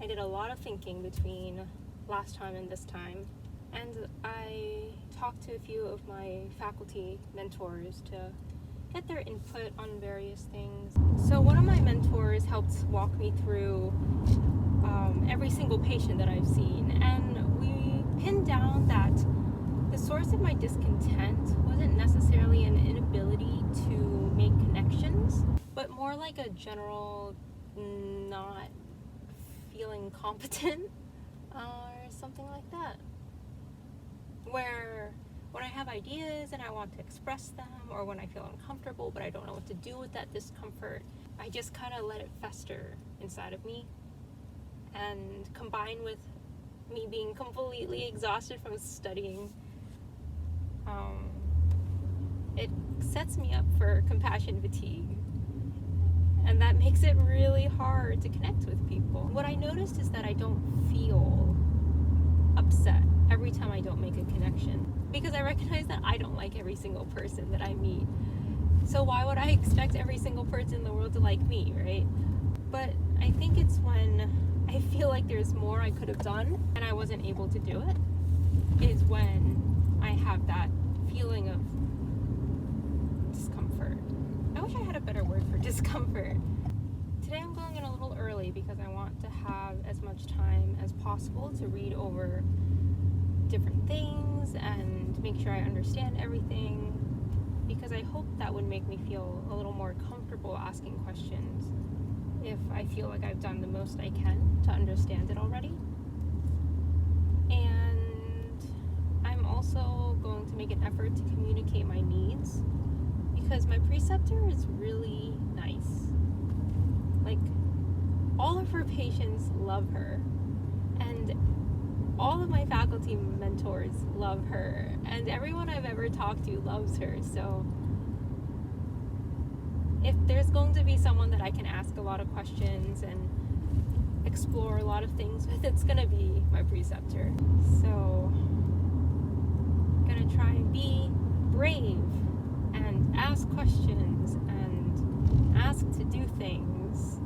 did a lot of thinking between last time and this time, and I talked to a few of my faculty mentors to get their input on various things. So one of my mentors helped walk me through every single patient that I've seen, and we pinned down that the source of my discontent wasn't necessarily an inability to make connections, but more like a general not feeling competent or something like that. Where when I have ideas and I want to express them, or when I feel uncomfortable but I don't know what to do with that discomfort, I just kind of let it fester inside of me. And combined with me being completely exhausted from studying, it sets me up for compassion fatigue. And that makes it really hard to connect with people. What I noticed is that I don't feel upset every time I don't make a connection, because I recognize that I don't like every single person that I meet. So why would I expect every single person in the world to like me, right? But I think it's when I feel like there's more I could have done and I wasn't able to do it, is when I have that feeling of discomfort. I wish I had a better word for discomfort. Today I'm going in a little early because I want to have as much time as possible to read over different things and make sure I understand everything, because I hope that would make me feel a little more comfortable asking questions if I feel like I've done the most I can to understand it already. And I'm also going to make an effort to communicate my needs, because my preceptor is really nice. Like, all of her patients love her, and all of my faculty mentors love her, and everyone I've ever talked to loves her. So if there's going to be someone that I can ask a lot of questions and explore a lot of things with, it's gonna be my preceptor. So I'm gonna try and be brave and ask questions and ask to do things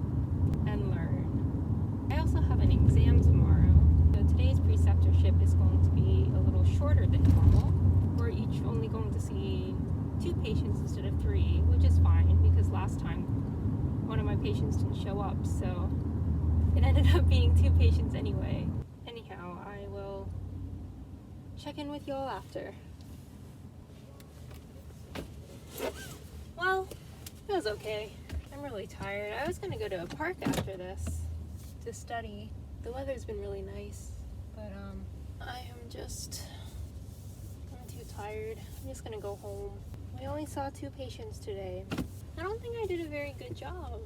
and learn. I also have an exam tomorrow. So today's preceptorship is going to be a little shorter than normal. We're each only going to see 2 patients instead of 3, which is fine, because last time one of my patients didn't show up, so it ended up being 2 patients anyway. Anyhow, I will check in with y'all after. Well, it was okay. I'm really tired. I was gonna go to a park after this to study. The weather's been really nice, but I'm too tired. I'm just gonna go home. We only saw 2 patients today. I don't think I did a very good job.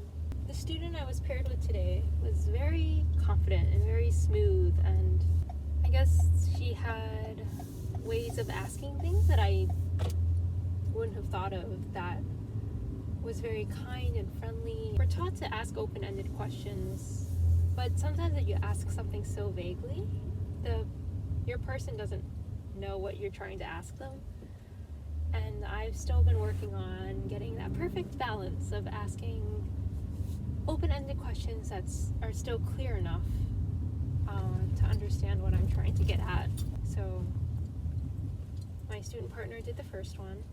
The student I was paired with today was very confident and very smooth, and I guess she had ways of asking things that I wouldn't have thought of that was very kind and friendly. We're taught to ask open-ended questions, but sometimes if you ask something so vaguely, your person doesn't know what you're trying to ask them. And I've still been working on getting that perfect balance of asking open-ended questions that are still clear enough to understand what I'm trying to get at. So my student partner did the first one.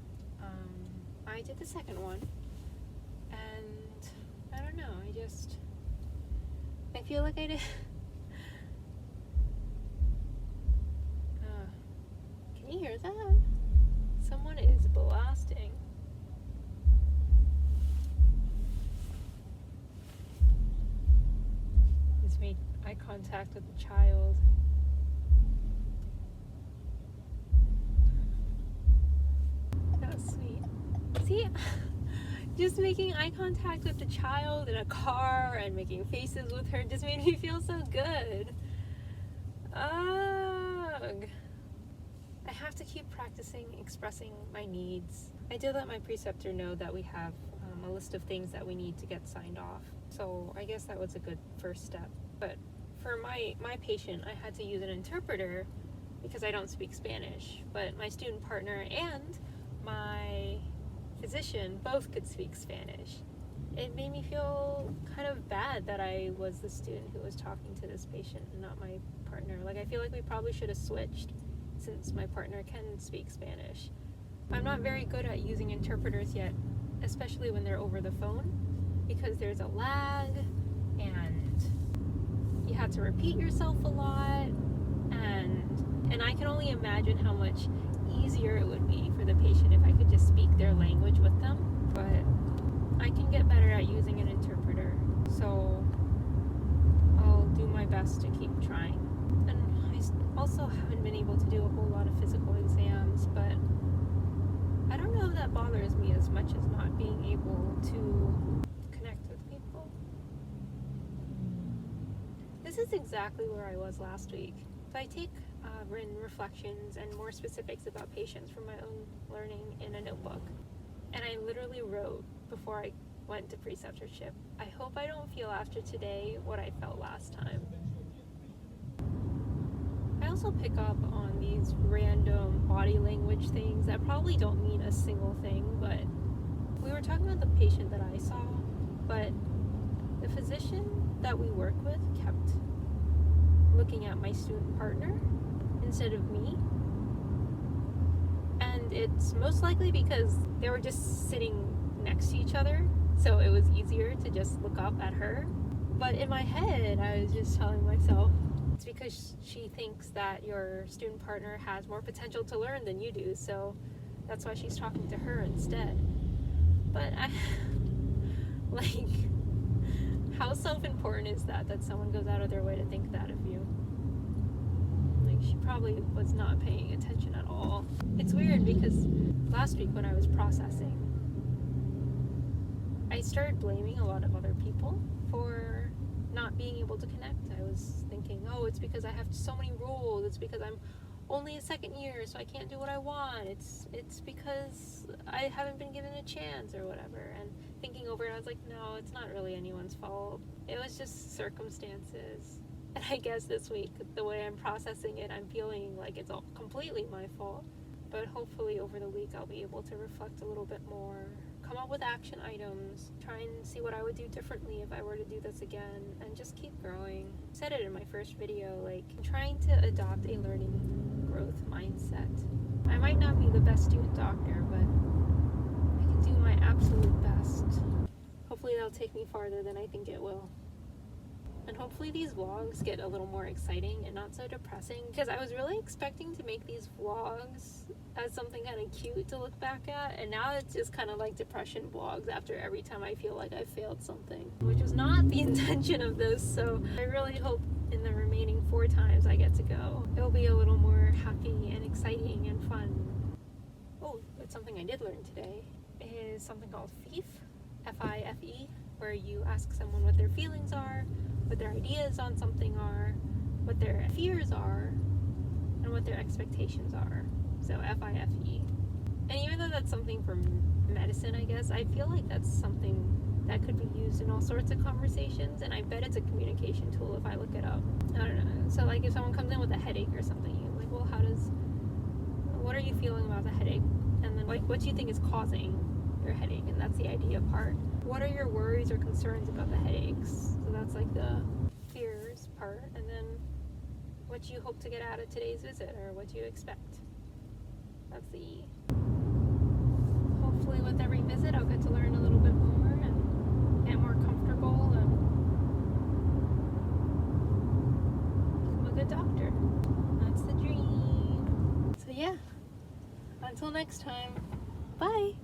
I did the second one. And I don't know, I feel like I did. Can you hear that? Someone is blasting. Just made eye contact with the child. That was sweet. See? Just making eye contact with the child in a car and making faces with her just made me feel so good. Ugh. I have to keep practicing expressing my needs. I did let my preceptor know that we have a list of things that we need to get signed off. So I guess that was a good first step. But for my patient, I had to use an interpreter because I don't speak Spanish. But my student partner and my physician both could speak Spanish. it made me feel kind of bad that I was the student who was talking to this patient and not my partner. Like, I feel like we probably should have switched since my partner can speak Spanish. I'm not very good at using interpreters yet, especially when they're over the phone, because there's a lag and you have to repeat yourself a lot, and I can only imagine how much easier it would be for the patient if I could just speak their language with them. But I can get better at using an interpreter, so I'll do my best to keep trying. And I also haven't been able to do a whole lot of physical exams, but I don't know if that bothers me as much as not being able to connect with people. This is exactly where I was last week. So I take written reflections and more specifics about patients from my own learning in a notebook. And I literally wrote before I went to preceptorship, I hope I don't feel after today what I felt last time. I also pick up on these random body language things that probably don't mean a single thing, but we were talking about the patient that I saw, but the physician that we work with kept looking at my student partner instead of me. And it's most likely because they were just sitting next to each other, so it was easier to just look up at her. But in my head, I was just telling myself, it's because she thinks that your student partner has more potential to learn than you do, so that's why she's talking to her instead. But like, how self-important is that someone goes out of their way to think that of you? Like, she probably was not paying attention at all. It's weird because last week when I was processing, I started blaming a lot of other people for not being able to connect. I was thinking, oh, it's because I have so many rules. It's because I'm only a second year, so I can't do what I want. It's because I haven't been given a chance or whatever. And thinking over it, I was like, no, it's not really anyone's fault. It was just circumstances. And I guess this week, the way I'm processing it, I'm feeling like it's all completely my fault. But hopefully over the week, I'll be able to reflect a little bit more, come up with action items, try and see what I would do differently if I were to do this again, and just keep growing. I said it in my first video, like, I'm trying to adopt a learning growth mindset. I might not be the best student doctor, but I can do my absolute best. Hopefully that'll take me farther than I think it will. And hopefully these vlogs get a little more exciting and not so depressing, because I was really expecting to make these vlogs as something kind of cute to look back at, and now it's just kind of like depression vlogs after every time I feel like I failed something, which was not the intention of this. So I really hope in the remaining 4 times I get to go, it'll be a little more happy and exciting and fun. Oh, that's something I did learn today, is something called FIFE, F-I-F-E, where you ask someone what their feelings are, what their ideas on something are, what their fears are, and what their expectations are. So F-I-F-E. And even though that's something from medicine, I guess, I feel like that's something that could be used in all sorts of conversations, and I bet it's a communication tool if I look it up. I don't know. So like if someone comes in with a headache or something, you're like, well, what are you feeling about the headache? And then like, what do you think is causing your headache? And that's the idea part. What are your worries or concerns about the headaches? So that's like the fears part. And then what do you hope to get out of today's visit, or what do you expect? That's the E. Hopefully with every visit I'll get to learn a little bit more and get more comfortable and become a good doctor. That's the dream. So yeah, until next time, bye!